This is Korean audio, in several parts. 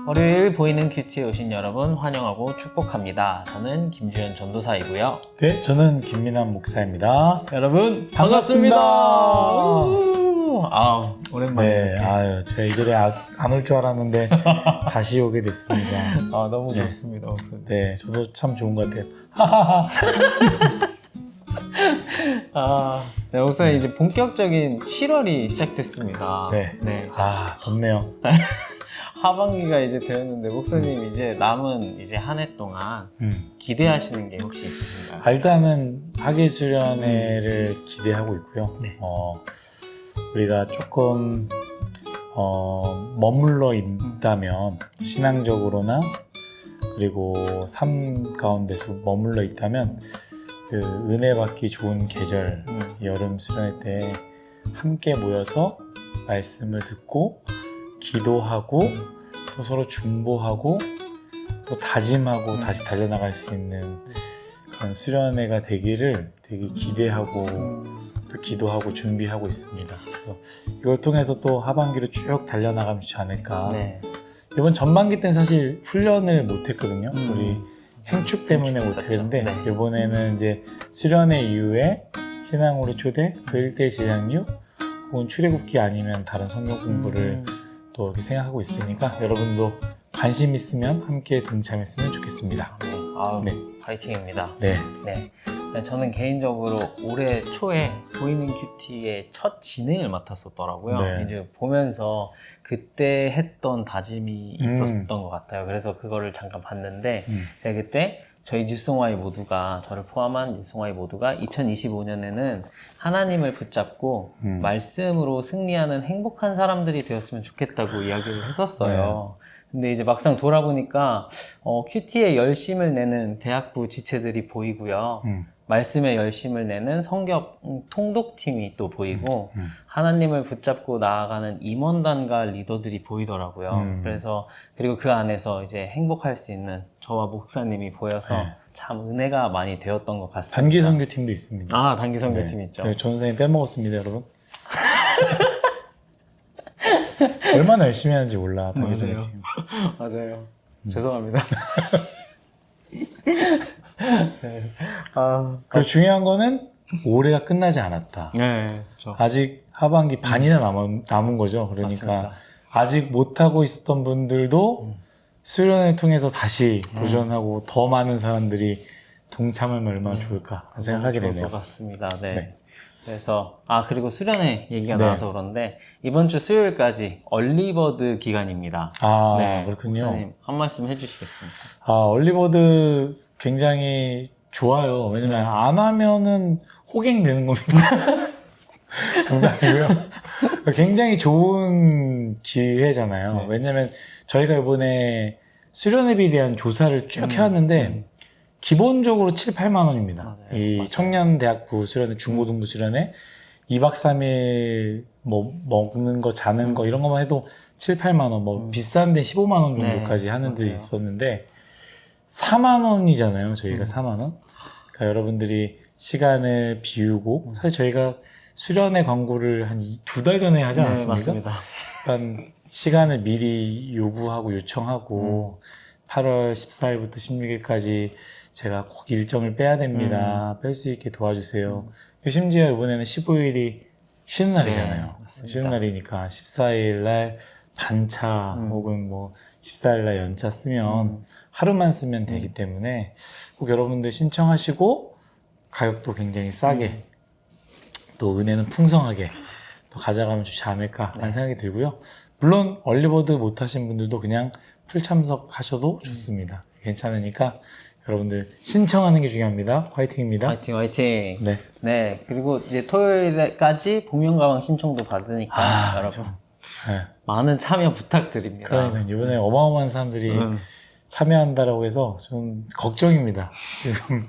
월요일 보이는 큐티에 오신 여러분 환영하고 축복합니다. 저는 김주현 전도사이고요. 네, 저는 김민환 목사입니다. 여러분 반갑습니다. 오랜만에 네, 이렇게. 제가 이전에 안 올 줄 알았는데 다시 오게 됐습니다. 너무 네. 좋습니다. 네, 저도 참 좋은 것 같아요. 네, 목사님 이제 본격적인 7월이 시작됐습니다. 네. 덥네요. 하반기가 이제 되었는데 목사님 이제 남은 이제 한 해 동안 기대하시는 게 혹시 있으신가요? 일단은 학예 수련회를 기대하고 있고요. 네. 우리가 조금 머물러 있다면 신앙적으로나 그리고 삶 가운데서 머물러 있다면 그 은혜 받기 좋은 계절 여름 수련회 때 함께 모여서 말씀을 듣고 기도하고 또 서로 중보하고 또 다짐하고 다시 달려나갈 수 있는 그런 수련회가 되기를 되게 기대하고 또 기도하고 준비하고 있습니다. 그래서 이걸 통해서 또 하반기로 쭉 달려나가면 좋지 않을까. 네. 이번 전반기 때는 사실 훈련을 못했거든요. 우리 행축 때문에 행축 못했는데 있었죠. 네. 이번에는 이제 수련회 이후에 신앙으로 초대, 또 1대 신앙육 혹은 출애굽기 아니면 다른 성경 공부를 또 이렇게 생각하고 있으니까 여러분도 관심 있으면 함께 동참했으면 좋겠습니다. 네. 네. 파이팅입니다. 네. 네. 저는 개인적으로 올해 초에 보이는 큐티의 첫 진행을 맡았었더라고요. 네. 이제 보면서 그때 했던 다짐이 있었던 것 같아요. 그래서 그거를 잠깐 봤는데 제가 그때 저희 뉴송와이 모두가, 저를 포함한 뉴송와이 모두가 2025년에는 하나님을 붙잡고 말씀으로 승리하는 행복한 사람들이 되었으면 좋겠다고 이야기를 했었어요. 근데 이제 막상 돌아보니까 큐티에 열심을 내는 대학부 지체들이 보이고요. 말씀에 열심을 내는 성경 통독팀이 또 보이고 하나님을 붙잡고 나아가는 임원단과 리더들이 보이더라고요. 그래서 그리고 그 안에서 이제 행복할 수 있는 저와 목사님이 보여서 참 은혜가 많이 되었던 것 같습니다. 단기 선교팀도 있습니다. 단기 선교팀 있죠. 네, 전 선생님 빼먹었습니다, 여러분. 얼마나 열심히 하는지 몰라, 단기 선교팀. 맞아요. 죄송합니다. 그리고 중요한 거는 올해가 끝나지 않았다. 네, 그렇죠. 아직 하반기 반이나 남은 거죠. 그러니까 맞습니다. 아직 못하고 있었던 분들도 수련을 통해서 다시 도전하고 더 많은 사람들이 동참하면 얼마나 좋을까 생각하게 좋을 되네요. 것 같습니다. 네. 네. 그래서 그리고 수련회 얘기가 네. 나와서 그런데 이번 주 수요일까지 얼리버드 기간입니다. 네, 그렇군요. 목사님 한 말씀 해주시겠습니까? 얼리버드 굉장히 좋아요. 왜냐면 안 하면은 호갱되는 겁니다. 농담이고요. 굉장히 좋은 기회잖아요. 왜냐면 저희가 이번에 수련회비에 대한 조사를 쭉 해왔는데 기본적으로 7, 8만 원입니다. 맞아요. 청년대학부 수련회, 중고등부 수련회 2박 3일 뭐 먹는 거, 자는 거 이런 것만 해도 7, 8만 원, 비싼데 15만 원 정도까지 하는 데 있었는데 4만 원이잖아요. 저희가 4만 원. 그러니까 여러분들이 시간을 비우고 사실 저희가 수련회 광고를 한 2달 전에 하지 않았습니까? 맞습니다. 그러니까 시간을 미리 요구하고 요청하고 8월 14일부터 16일까지 제가 꼭 일정을 빼야 됩니다. 뺄 수 있게 도와주세요. 심지어 이번에는 15일이 쉬는 날이잖아요. 맞습니다. 쉬는 날이니까 14일 날 반차 혹은 뭐 14일 날 연차 쓰면 하루만 쓰면 되기 때문에 꼭 여러분들 신청하시고 가격도 굉장히 싸게 또 은혜는 풍성하게 또 가져가면 좋지 않을까 라는 생각이 들고요. 물론 얼리버드 못하신 분들도 그냥 풀 참석하셔도 좋습니다. 괜찮으니까 여러분들 신청하는 게 중요합니다. 화이팅입니다. 화이팅, 화이팅. 네. 네, 그리고 이제 토요일까지 복면 가방 신청도 받으니까 여러분 네. 많은 참여 부탁드립니다. 그러니까 이번에 어마어마한 사람들이 참여한다라고 해서 좀 걱정입니다. 지금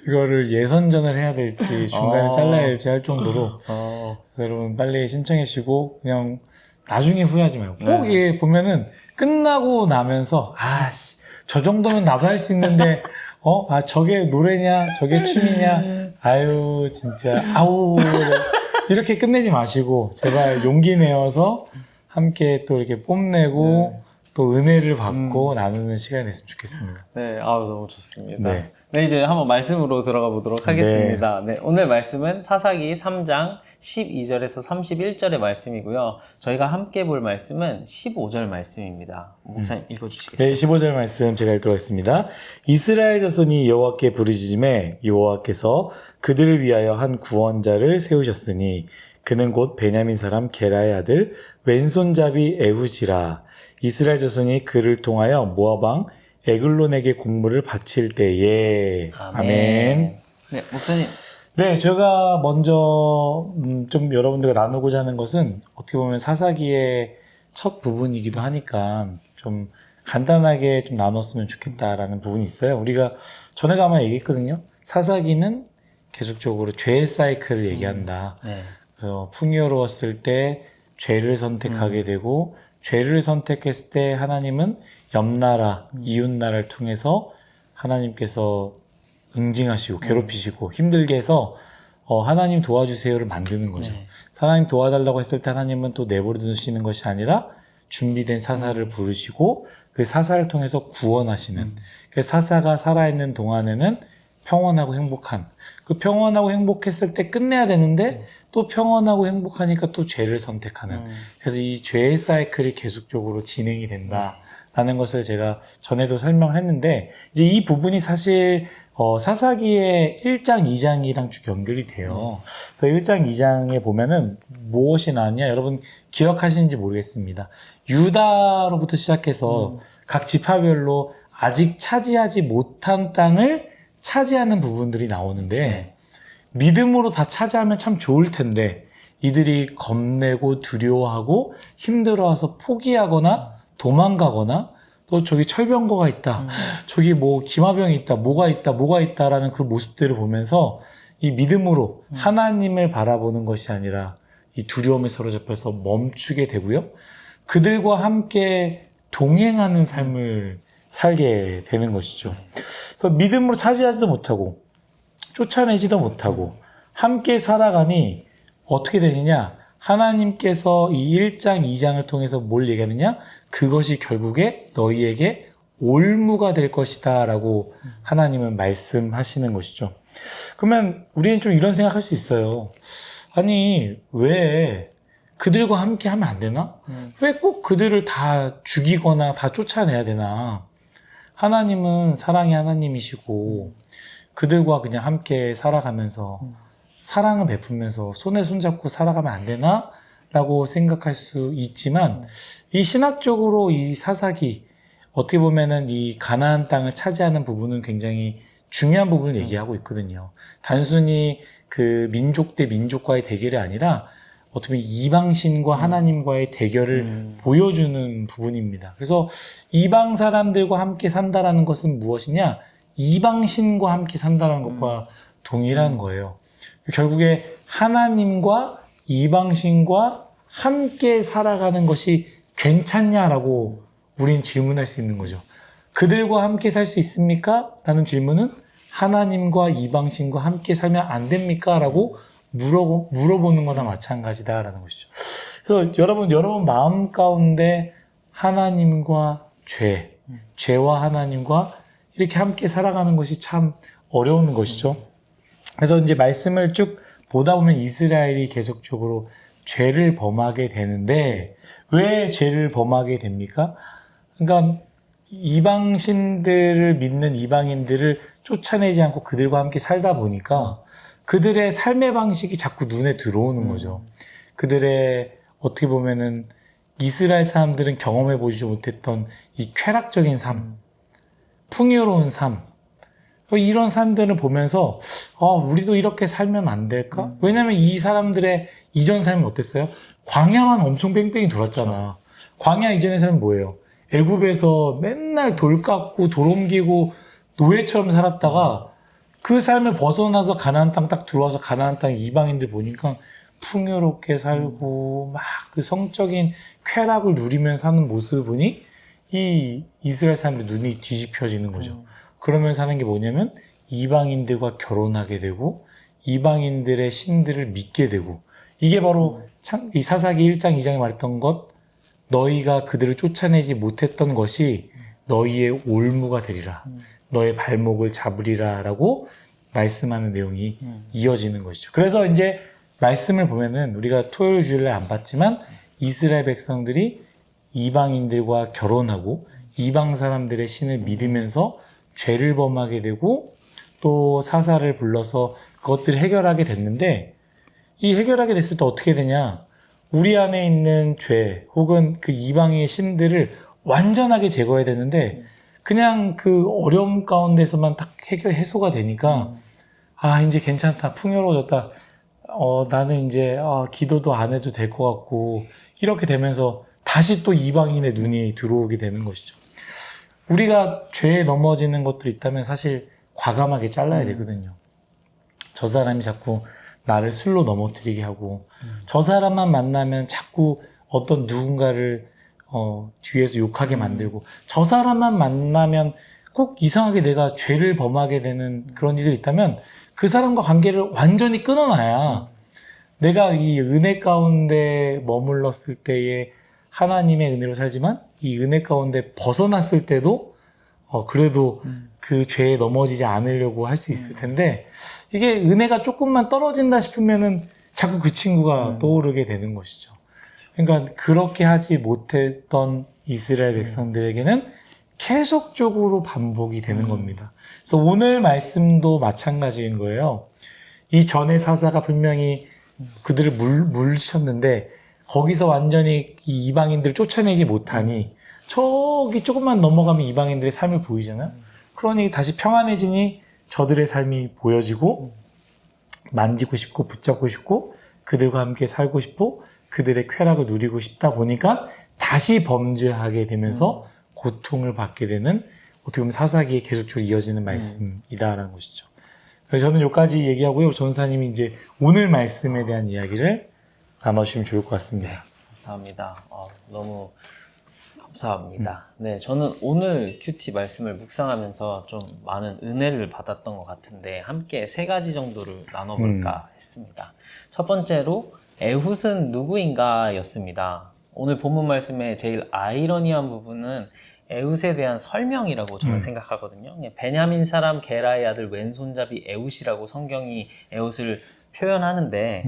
이거를 예선전을 해야 될지 중간에 잘라야 될지 할 정도로 여러분 빨리 신청해 주시고 그냥 나중에 후회하지 말고 꼭 이게 보면은 끝나고 나면서 저 정도면 나도 할 수 있는데 저게 노래냐 저게 춤이냐 아유 진짜 아우 이렇게 끝내지 마시고 제발 용기 내어서 함께 또 이렇게 뽐내고 또 은혜를 받고 나누는 시간이 됐으면 좋겠습니다. 네, 아우 너무 좋습니다. 네. 네, 이제 한번 말씀으로 들어가 보도록 하겠습니다. 네, 오늘 말씀은 사사기 3장 12절에서 31절의 말씀이고요. 저희가 함께 볼 말씀은 15절 말씀입니다. 목사님 읽어주시겠어요? 네, 15절 말씀 제가 읽도록 하겠습니다. 이스라엘 자손이 여호와께 부르짖음에 여호와께서 그들을 위하여 한 구원자를 세우셨으니 그는 곧 베냐민 사람 게라의 아들 왼손잡이 에훗이라. 이스라엘 자손이 그를 통하여 모압 왕 에글론에게 공물을 바칠 때에. 아멘. 네, 목사님. 네, 제가 먼저 좀 여러분들과 나누고자 하는 것은 어떻게 보면 사사기의 첫 부분이기도 하니까 좀 간단하게 좀 나눴으면 좋겠다라는 부분이 있어요. 우리가 전에도 아마 얘기했거든요. 사사기는 계속적으로 죄의 사이클을 얘기한다. 네. 풍요로웠을 때 죄를 선택하게 되고 죄를 선택했을 때 하나님은 옆나라, 이웃나라를 통해서 하나님께서 응징하시고 괴롭히시고 힘들게 해서 하나님 도와주세요를 만드는 거죠. 네. 하나님 도와달라고 했을 때 하나님은 또 내버려 두시는 것이 아니라 준비된 사사를 부르시고 그 사사를 통해서 구원하시는 그 사사가 살아있는 동안에는 평온하고 행복한 그 평온하고 행복했을 때 끝내야 되는데 또 평온하고 행복하니까 또 죄를 선택하는 그래서 이 죄의 사이클이 계속적으로 진행이 된다라는 것을 제가 전에도 설명을 했는데 이제 이 부분이 사실 사사기의 1장, 2장이랑 쭉 연결이 돼요. 그래서 1장, 2장에 보면은 무엇이 나왔냐? 여러분 기억하시는지 모르겠습니다. 유다로부터 시작해서 각 지파별로 아직 차지하지 못한 땅을 차지하는 부분들이 나오는데 믿음으로 다 차지하면 참 좋을 텐데 이들이 겁내고 두려워하고 힘들어와서 포기하거나 도망가거나 또 저기 철병거가 있다. 저기 뭐 기마병이 있다. 뭐가 있다라는 그 모습들을 보면서 이 믿음으로 하나님을 바라보는 것이 아니라 이 두려움에 사로잡혀서 멈추게 되고요. 그들과 함께 동행하는 삶을 살게 되는 것이죠. 그래서 믿음으로 차지하지도 못하고 쫓아내지도 못하고 함께 살아가니 어떻게 되느냐? 하나님께서 이 1장, 2장을 통해서 뭘 얘기하느냐? 그것이 결국에 너희에게 올무가 될 것이다 라고 하나님은 말씀하시는 것이죠. 그러면 우리는 좀 이런 생각할 수 있어요. 아니 왜 그들과 함께 하면 안 되나? 왜 꼭 그들을 다 죽이거나 다 쫓아내야 되나? 하나님은 사랑의 하나님이시고 그들과 그냥 함께 살아가면서 사랑을 베풀면서 손에 손잡고 살아가면 안 되나? 라고 생각할 수 있지만 이 신학적으로 이 사사기 어떻게 보면은 이 가나안 땅을 차지하는 부분은 굉장히 중요한 부분을 얘기하고 있거든요. 단순히 그 민족 대 민족과의 대결이 아니라 어떻게 보면 이방신과 하나님과의 대결을 보여주는 부분입니다. 그래서 이방 사람들과 함께 산다라는 것은 무엇이냐? 이방신과 함께 산다는 것과 동일한 거예요. 결국에 하나님과 이방신과 함께 살아가는 것이 괜찮냐라고 우린 질문할 수 있는 거죠. 그들과 함께 살 수 있습니까? 라는 질문은 하나님과 이방신과 함께 살면 안 됩니까? 라고 물어보는 거나 마찬가지다라는 것이죠. 그래서 여러분 마음 가운데 하나님과 죄와 하나님과 이렇게 함께 살아가는 것이 참 어려운 것이죠. 그래서 이제 말씀을 쭉 보다 보면 이스라엘이 계속적으로 죄를 범하게 되는데 왜 죄를 범하게 됩니까? 그러니까 이방신들을 믿는 이방인들을 쫓아내지 않고 그들과 함께 살다 보니까 그들의 삶의 방식이 자꾸 눈에 들어오는 거죠. 그들의 어떻게 보면은 이스라엘 사람들은 경험해 보지 못했던 이 쾌락적인 삶, 풍요로운 삶, 이런 사람들을 보면서 우리도 이렇게 살면 안 될까? 왜냐면 이 사람들의 이전 삶은 어땠어요? 광야만 엄청 뺑뺑이 돌았잖아. 그렇죠. 광야 이전의 삶은 뭐예요? 애굽에서 맨날 돌 깎고 돌 옮기고 노예처럼 살았다가 그 삶을 벗어나서 가나안 땅 딱 들어와서 가나안 땅 이방인들 보니까 풍요롭게 살고 막 그 성적인 쾌락을 누리면서 사는 모습을 보니 이 이스라엘 사람들 눈이 뒤집혀지는 거죠. 그러면서 하는 게 뭐냐면 이방인들과 결혼하게 되고 이방인들의 신들을 믿게 되고 이게 바로 이 사사기 1장 2장에 말했던 것 너희가 그들을 쫓아내지 못했던 것이 너희의 올무가 되리라. 너의 발목을 잡으리라 라고 말씀하는 내용이 이어지는 것이죠. 그래서 이제 말씀을 보면은 우리가 토요일 주일날 안 봤지만 이스라엘 백성들이 이방인들과 결혼하고 이방 사람들의 신을 믿으면서 죄를 범하게 되고 또 사사를 불러서 그것들을 해결하게 됐는데 이 해결하게 됐을 때 어떻게 되냐? 우리 안에 있는 죄 혹은 그 이방의 신들을 완전하게 제거해야 되는데 그냥 그 어려움 가운데서만 딱 해소가 되니까 아 이제 괜찮다 풍요로워졌다 나는 이제 기도도 안 해도 될 것 같고 이렇게 되면서 다시 또 이방인의 눈이 들어오게 되는 것이죠. 우리가 죄에 넘어지는 것들이 있다면 사실 과감하게 잘라야 되거든요. 저 사람이 자꾸 나를 술로 넘어뜨리게 하고 저 사람만 만나면 자꾸 어떤 누군가를 뒤에서 욕하게 만들고 저 사람만 만나면 꼭 이상하게 내가 죄를 범하게 되는 그런 일들이 있다면 그 사람과 관계를 완전히 끊어놔야 내가 이 은혜 가운데 머물렀을 때에 하나님의 은혜로 살지만 이 은혜 가운데 벗어났을 때도 그래도 그 죄에 넘어지지 않으려고 할 수 있을 텐데 이게 은혜가 조금만 떨어진다 싶으면은 자꾸 그 친구가 떠오르게 되는 것이죠. 그러니까 그렇게 하지 못했던 이스라엘 백성들에게는 계속적으로 반복이 되는 겁니다. 그래서 오늘 말씀도 마찬가지인 거예요. 이 전의 사사가 분명히 그들을 물리쳤는데 거기서 완전히 이 이방인들을 쫓아내지 못하니 저기 조금만 넘어가면 이방인들의 삶을 보이잖아요. 그러니 다시 평안해지니 저들의 삶이 보여지고 만지고 싶고 붙잡고 싶고 그들과 함께 살고 싶고 그들의 쾌락을 누리고 싶다 보니까 다시 범죄하게 되면서 고통을 받게 되는 어떻게 보면 사사기에 계속적으로 이어지는 말씀이다라는 것이죠. 그래서 저는 여기까지 얘기하고요. 전사님이 이제 오늘 말씀에 대한 이야기를 나눠주시면 좋을 것 같습니다. 네, 감사합니다. 너무 감사합니다. 네, 저는 오늘 큐티 말씀을 묵상하면서 좀 많은 은혜를 받았던 것 같은데 함께 3가지 정도를 나눠볼까 했습니다. 첫 번째로 에훗은 누구인가 였습니다. 오늘 본문 말씀에 제일 아이러니한 부분은 에훗에 대한 설명이라고 저는 생각하거든요. 베냐민 사람 게라의 아들 왼손잡이 에훗이라고 성경이 에훗을 표현하는데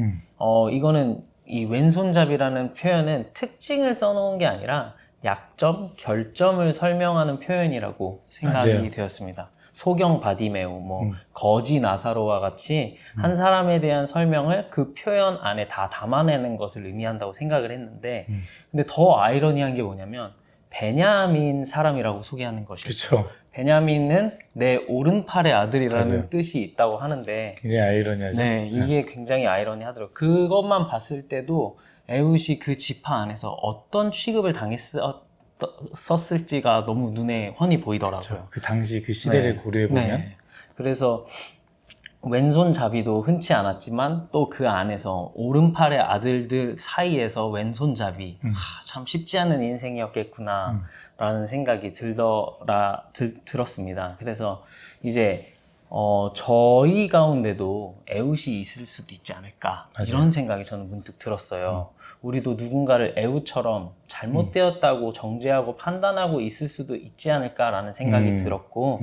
이거는 이 왼손잡이라는 표현은 특징을 써놓은 게 아니라 약점, 결점을 설명하는 표현이라고 생각이 맞아요. 되었습니다. 소경 바디메오, 거지 나사로와 같이 한 사람에 대한 설명을 그 표현 안에 다 담아내는 것을 의미한다고 생각을 했는데 근데 더 아이러니한 게 뭐냐면 베냐민 사람이라고 소개하는 것이죠. 그렇죠. 베냐민은 내 오른팔의 아들이라는 맞아요. 뜻이 있다고 하는데 굉장히 아이러니하죠. 네, 이게 굉장히 아이러니하더라고요. 그것만 봤을 때도 에훗이 그 지파 안에서 어떤 취급을 당했었을지가 너무 눈에 훤히 보이더라고요. 그렇죠. 그 당시 그 시대를 네. 고려해보면 네. 그래서 왼손잡이도 흔치 않았지만 또 그 안에서 오른팔의 아들들 사이에서 왼손잡이 참 쉽지 않은 인생이었겠구나 라는 생각이 들었습니다. 그래서 이제 저희 가운데도 에훗이 있을 수도 있지 않을까 맞아요. 이런 생각이 저는 문득 들었어요. 우리도 누군가를 에훗처럼 잘못되었다고 정죄하고 판단하고 있을 수도 있지 않을까라는 생각이 들었고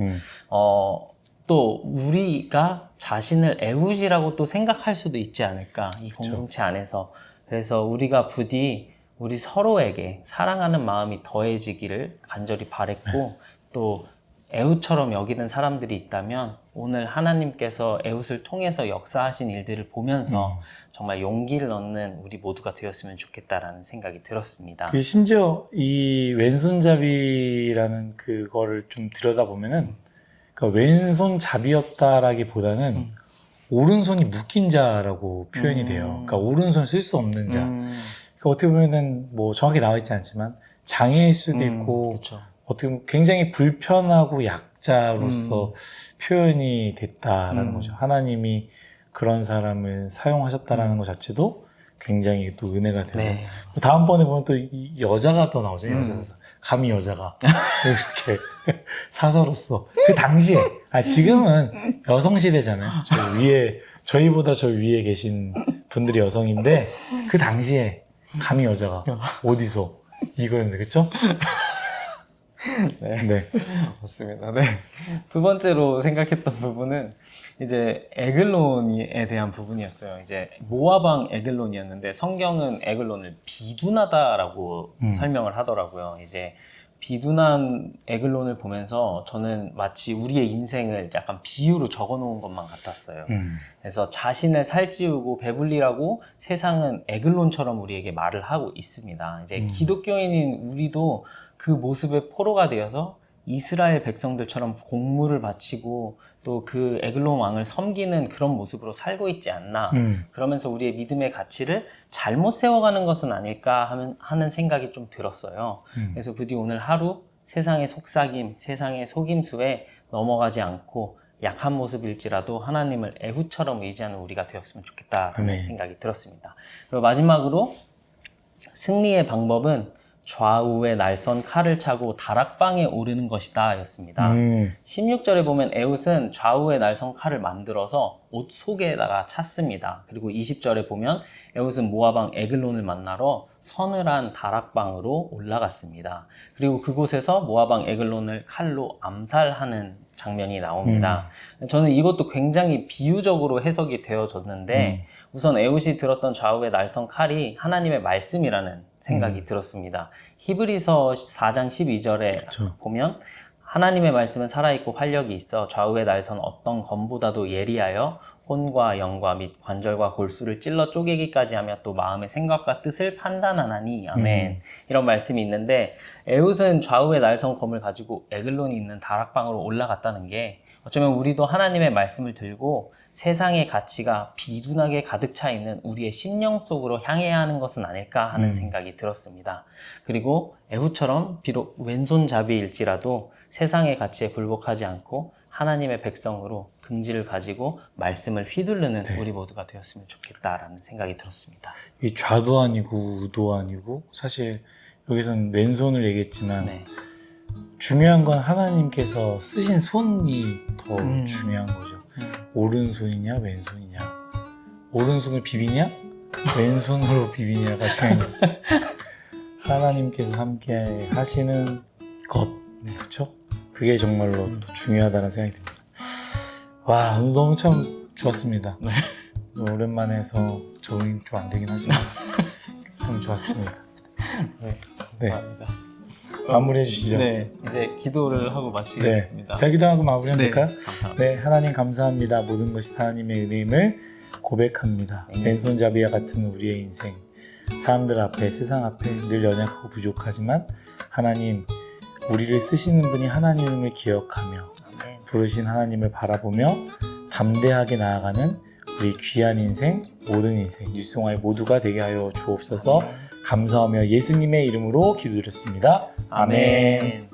또 우리가 자신을 에훗이라고 또 생각할 수도 있지 않을까 이 공동체 안에서. 그래서 우리가 부디 우리 서로에게 사랑하는 마음이 더해지기를 간절히 바랬고 또 에훗처럼 여기는 사람들이 있다면 오늘 하나님께서 에훗을 통해서 역사하신 일들을 보면서 정말 용기를 얻는 우리 모두가 되었으면 좋겠다라는 생각이 들었습니다. 그 심지어 이 왼손잡이라는 그거를 좀 들여다보면은 그러니까 왼손잡이였다라기보다는 오른손이 묶인 자라고 표현이 돼요. 그러니까 오른손 쓸 수 없는 자. 그러니까 어떻게 보면은 뭐 정확히 나와 있지 않지만 장애일 수도 있고 그쵸. 어떻게 보면 굉장히 불편하고 약자로서 표현이 됐다라는 거죠. 하나님이 그런 사람을 사용하셨다라는 것 자체도 굉장히 또 은혜가 되고 네. 다음번에 보면 또 이 여자가 또 나오죠. 여자가 감히 여자가 이렇게 사서로서 그 당시에 지금은 여성 시대잖아요. 저희보다 저 위에 계신 분들이 여성인데 그 당시에 감히 여자가 어디서 이거였는데 그쵸? 네. 네. 맞습니다. 네. 두 번째로 생각했던 부분은 이제 에글론에 대한 부분이었어요. 이제 모아방 에글론이었는데 성경은 에글론을 비둔하다라고 설명을 하더라고요. 이제 비둔한 에글론을 보면서 저는 마치 우리의 인생을 약간 비유로 적어 놓은 것만 같았어요. 그래서 자신을 살찌우고 배불리라고 세상은 에글론처럼 우리에게 말을 하고 있습니다. 이제 기독교인인 우리도 그 모습의 포로가 되어서 이스라엘 백성들처럼 공물을 바치고 또 그 에글론 왕을 섬기는 그런 모습으로 살고 있지 않나. 그러면서 우리의 믿음의 가치를 잘못 세워가는 것은 아닐까 하는 생각이 좀 들었어요. 그래서 부디 오늘 하루 세상의 속삭임, 세상의 속임수에 넘어가지 않고 약한 모습일지라도 하나님을 애후처럼 의지하는 우리가 되었으면 좋겠다라는 생각이 들었습니다. 그리고 마지막으로 승리의 방법은 좌우에 날선 칼을 차고 다락방에 오르는 것이다 였습니다. 16절에 보면 에훗은 좌우에 날선 칼을 만들어서 옷 속에다가 찼습니다. 그리고 20절에 보면 에훗은 모아방 에글론을 만나러 서늘한 다락방으로 올라갔습니다. 그리고 그곳에서 모아방 에글론을 칼로 암살하는 장면이 나옵니다. 저는 이것도 굉장히 비유적으로 해석이 되어졌는데 우선 에훗이 들었던 좌우에 날선 칼이 하나님의 말씀이라는 생각이 들었습니다. 히브리서 4장 12절에 그쵸. 보면 하나님의 말씀은 살아있고 활력이 있어 좌우에 날선 어떤 검보다도 예리하여 혼과 영과 및 관절과 골수를 찔러 쪼개기까지 하며 또 마음의 생각과 뜻을 판단하나니 아멘. 이런 말씀이 있는데 에훗은 좌우에 날선 검을 가지고 에글론이 있는 다락방으로 올라갔다는 게 어쩌면 우리도 하나님의 말씀을 들고 세상의 가치가 비둔하게 가득 차 있는 우리의 심령 속으로 향해야 하는 것은 아닐까 하는 생각이 들었습니다. 그리고 에훗처럼 비록 왼손잡이일지라도 세상의 가치에 굴복하지 않고 하나님의 백성으로 긍지를 가지고 말씀을 휘두르는 우리 모두가 되었으면 좋겠다라는 생각이 들었습니다. 이 좌도 아니고 우도 아니고 사실 여기서는 왼손을 얘기했지만 중요한 건 하나님께서 쓰신 손이 더 중요한 거죠. 오른손이냐 왼손이냐, 오른손을 비비냐 왼손으로 비비냐가 중요한 거예요. 하나님께서 함께 하시는 것, 그렇죠? 그게 정말로 더 중요하다는 생각이 듭니다. 와, 오늘 너무 참 좋았습니다. 오랜만에 해서 적응이 좀 안 되긴 하지만 참 좋았습니다. 네. 마무리해 주시죠. 네, 이제 기도를 하고 마치겠습니다. 자, 기도하고 마무리하면 될까요? 감사합니다. 네, 하나님 감사합니다. 모든 것이 하나님의 은혜임을 고백합니다. 왼손잡이와 같은 우리의 인생, 사람들 앞에, 세상 앞에 늘 연약하고 부족하지만 하나님, 우리를 쓰시는 분이 하나님을 기억하며 부르신 하나님을 바라보며 담대하게 나아가는 우리 귀한 인생, 모든 인생, 뉴스송아의 모두가 되게 하여 주옵소서. 감사하며 예수님의 이름으로 기도드렸습니다. 아멘.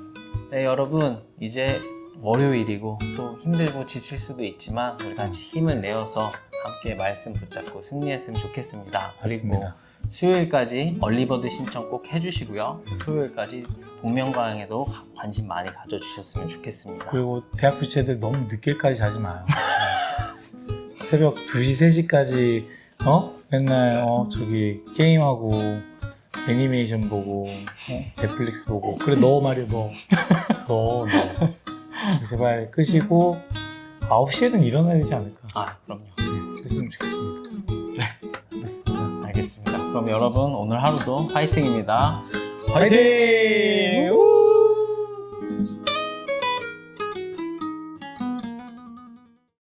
네, 여러분 이제 월요일이고 또 힘들고 지칠 수도 있지만 우리 같이 힘을 내어서 함께 말씀 붙잡고 승리했으면 좋겠습니다. 맞습니다. 그리고 수요일까지 얼리버드 신청 꼭 해주시고요. 토요일까지 복면가왕에도 관심 많이 가져주셨으면 좋겠습니다. 그리고 대학 부채들 너무 늦게까지 자지 마요. 새벽 2시, 3시까지 맨날 저기 게임하고 애니메이션 보고 넷플릭스 보고 그래 너 말이야 너 제발 끄시고 9시에는 일어나야 되지 않을까. 그럼요. 그랬으면 좋겠습니다. 알겠습니다. 그럼 여러분 오늘 하루도 화이팅입니다. 화이팅!